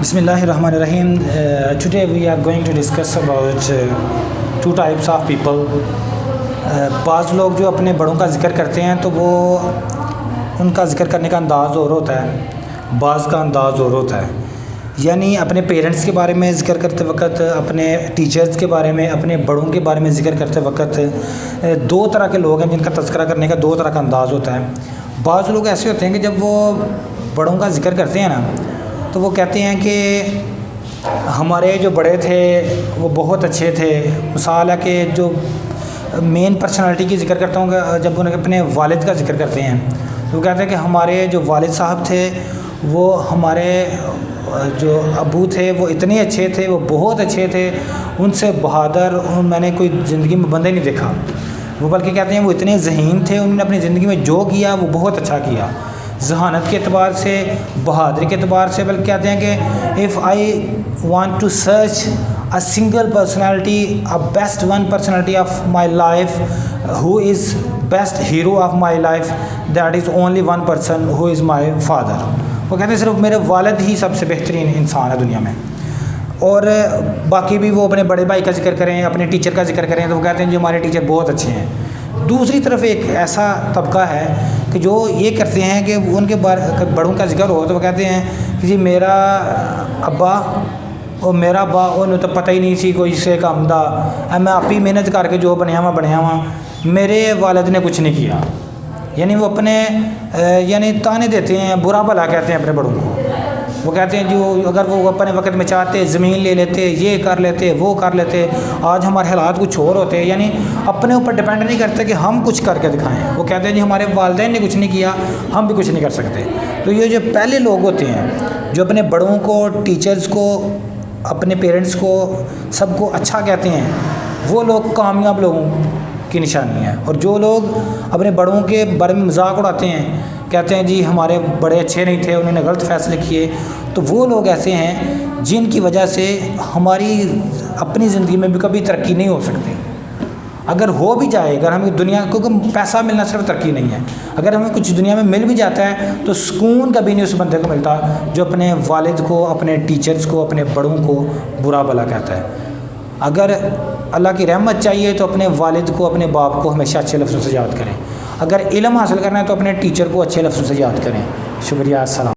بسم اللہ الرحمن الرحیم. Today we are going to discuss about two types of people. بعض لوگ جو اپنے بڑوں کا ذکر کرتے ہیں تو وہ ان کا ذکر کرنے کا انداز اور ہوتا ہے، بعض کا انداز اور ہوتا ہے. یعنی اپنے پیرنٹس کے بارے میں ذکر کرتے وقت، اپنے ٹیچرز کے بارے میں، اپنے بڑوں کے بارے میں ذکر کرتے وقت دو طرح کے لوگ ہیں جن کا تذکرہ کرنے کا دو طرح کا انداز ہوتا ہے. بعض لوگ ایسے ہوتے ہیں کہ جب وہ بڑوں کا ذکر کرتے ہیں نا تو وہ کہتے ہیں کہ ہمارے جو بڑے تھے وہ بہت اچھے تھے. مثال ہے کہ جو مین پرسنالٹی کی ذکر کرتا ہوں، جب انہیں اپنے والد کا ذکر کرتے ہیں تو وہ کہتے ہیں کہ ہمارے جو والد صاحب تھے وہ ہمارے جو ابو تھے وہ اتنے اچھے تھے، وہ بہت اچھے تھے، ان سے بہادر میں نے کوئی زندگی میں بندہ نہیں دیکھا. وہ بلکہ کہتے ہیں وہ اتنے ذہین تھے، انہوں نے اپنی زندگی میں جو کیا وہ بہت اچھا کیا، ذہانت کے اعتبار سے، بہادری کے اعتبار سے. بلکہ کہتے ہیں کہ if I want to search a single personality, a best one personality of my life, who is best hero of my life, that is only one person, who is my father. وہ کہتے ہیں صرف میرے والد ہی سب سے بہترین انسان ہے دنیا میں. اور باقی بھی وہ اپنے بڑے بھائی کا ذکر کریں، اپنے ٹیچر کا ذکر کریں تو وہ کہتے ہیں جو ہمارے ٹیچر بہت اچھے ہیں. دوسری طرف ایک ایسا طبقہ ہے کہ جو یہ کرتے ہیں کہ ان کے بڑوں کا ذکر ہو تو وہ کہتے ہیں کہ جی میرا ابا اور میرا ابا انہوں تو پتہ ہی نہیں سی کوئی سے کام دا، میں آپ ہی محنت کر کے جو بنیا ہوا میرے والد نے کچھ نہیں کیا. یعنی وہ اپنے یعنی تانے دیتے ہیں، برا بھلا کہتے ہیں اپنے بڑوں کو. وہ کہتے ہیں جو اگر وہ اپنے وقت میں چاہتے زمین لے لیتے، یہ کر لیتے، وہ کر لیتے، آج ہمارے حالات کچھ اور ہوتے. یعنی اپنے اوپر ڈپینڈ نہیں کرتے کہ ہم کچھ کر کے دکھائیں. وہ کہتے ہیں جی ہمارے والدین نے کچھ نہیں کیا، ہم بھی کچھ نہیں کر سکتے. تو یہ جو پہلے لوگ ہوتے ہیں جو اپنے بڑوں کو، ٹیچرز کو، اپنے پیرنٹس کو، سب کو اچھا کہتے ہیں، وہ لوگ کامیاب لوگوں کی نشانی ہے. اور جو لوگ اپنے بڑوں کے بارے میں مذاق اڑاتے ہیں، کہتے ہیں جی ہمارے بڑے اچھے نہیں تھے، انہوں نے غلط فیصلے کیے، تو وہ لوگ ایسے ہیں جن کی وجہ سے ہماری اپنی زندگی میں بھی کبھی ترقی نہیں ہو سکتی. اگر ہو بھی جائے، اگر ہمیں دنیا، کیونکہ پیسہ ملنا صرف ترقی نہیں ہے، اگر ہمیں کچھ دنیا میں مل بھی جاتا ہے تو سکون کبھی نہیں اس بندے کو ملتا جو اپنے والد کو، اپنے ٹیچرز کو، اپنے بڑوں کو برا بھلا کہتا ہے. اگر اللہ کی رحمت چاہیے تو اپنے والد کو، اپنے باپ کو ہمیشہ اچھے لفظوں سے یاد کریں. اگر علم حاصل کرنا ہے تو اپنے ٹیچر کو اچھے لفظوں سے یاد کریں. شکریہ. السلام.